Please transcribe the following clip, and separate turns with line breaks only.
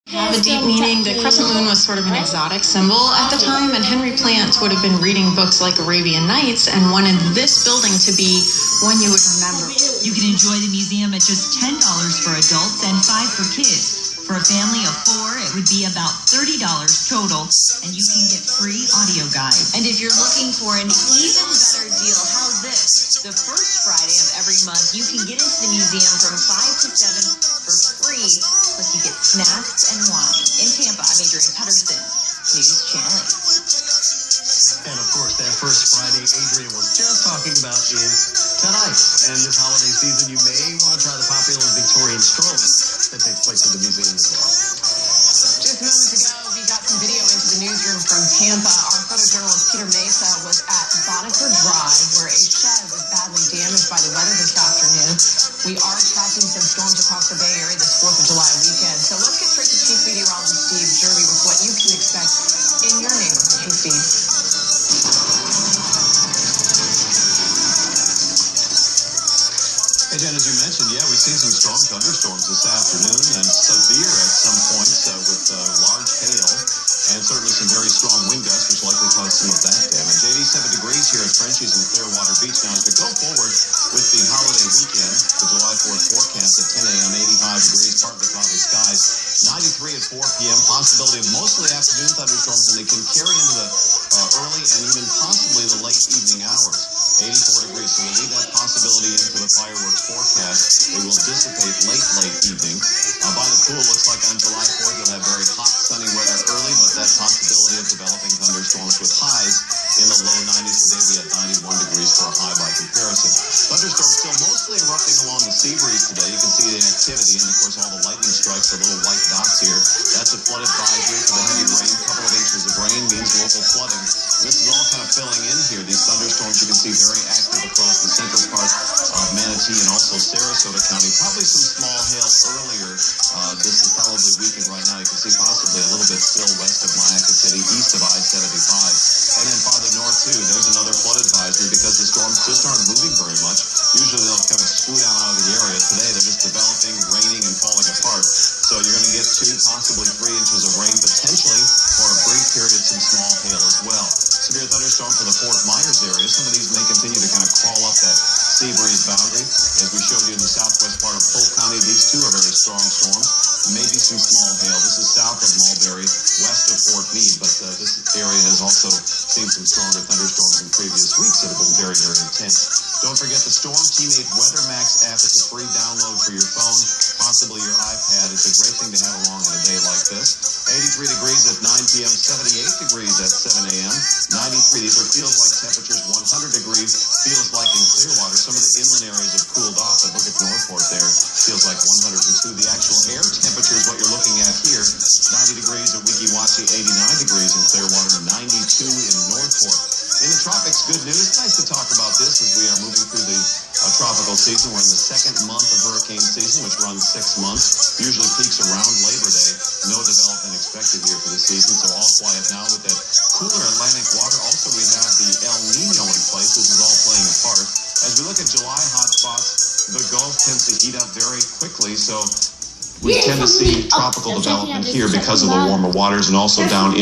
Have a deep meaning. The crescent moon was sort of an exotic symbol at the time, and Henry Plant would have been reading books like Arabian Nights and wanted this building to be one you would remember.
You can enjoy the museum at just $10 for adults and $5 for kids. For a family of 4, it would be about $30 total, and you can get free audio guides. And if you're looking for an even better deal, how's this? The first Friday of every month, you can get into the museum from 5 to 7 for free, plus you get snacks and wine. In Tampa, I'm Adrienne Pedersen, News Channel 8.
And of course, that first Friday Adrienne was just talking about is tonight. And this holiday season, you may want to try the popular Victorian stroll that takes place at the museum as well.
Just moments ago, we got some video into the newsroom from Tampa. Our photojournalist Peter Mesa was at Boniker Drive, where a shed was badly damaged by the weather this afternoon. We are tracking some storms across the Bay Area this 4th of July weekend. So let's get straight to Chief Meteorologist Steve Jerby with what you can expect in your neighborhood. Hey, Steve.
Hey, Jen, as you mentioned, we've seen some strong thunderstorms this afternoon and severe at some points with large hail and certainly some very strong wind gusts, which likely caused some of that damage. 87 degrees here at Frenchie's in Clearwater Beach. Now, as we go forward with the holiday weekend, the July 4th forecast at 10 a.m., 85 degrees, partly cloudy skies. 93 at 4 p.m., possibility of mostly afternoon thunderstorms, and they can carry into the early and even possibly the late evening hours. 84 degrees, so we'll leave that possibility into the fireworks forecast. They will dissipate late evening. By the pool, looks like on July 4th, you'll have very hot, sunny weather early, but that possibility of developing thunderstorms with highs in the low 90s. Today we had 91 degrees for a high by comparison. Thunderstorms still mostly erupting along the sea breeze today. You can see the activity, and of course all the lightning strikes, the little white dots here. That's a flood advisory for the heavy rain. A couple of inches of rain means local flooding. This is all kind of filling in here. These thunderstorms you can see very active across the central part of Manatee and also Sarasota County. Probably some small hail earlier. This is probably weakened right now. You can see possibly a little bit still west of Mayaca City, east of I-75. And then farther north too, there's another flood advisory because the storms just aren't moving very much. Usually they'll kind of scoot out of the area. Today they're just developing, raining, and falling apart. So you're going to get 2, possibly 3 inches of rain, potentially for a brief period, some small hail as well. Severe thunderstorm for the Fort Myers area. Some of these may continue to kind of crawl up that sea breeze boundary. As we showed you in the southwest part of Polk County, these two are very strong storms. Maybe some small hail. This is south of Mulberry, west of Fort Meade, but this area has also seen some stronger thunderstorms in previous weeks that have been very, very intense. Don't forget the Storm Teammate Weather Max app. It's a free download for your phone, possibly your iPad. It's a great thing to have along on a day like this. 83 degrees at 9 p.m., 78 degrees at 7 a.m., 93. These are feels like temperatures, 100 degrees, feels like in Clearwater. Some of the inland areas have cooled off, but look at Northport there. Feels like 102. The actual air temperature is what you're looking at here. 90 degrees at Weeki Wachee, 89 degrees in Clearwater, 92 in Northport. In the tropics, good news. Nice to talk about this as we are moving through the tropical season. We're in the second month of hurricane season, which runs 6 months. Usually peaks around Labor Day. No development expected here for the season, so all quiet now with that cooler Atlantic water. Also, we have the El Nino in place. This is all playing a part. As we look at July hotspots, the Gulf tends to heat up very quickly, so we tend to see tropical development here because of the warmer waters and also down in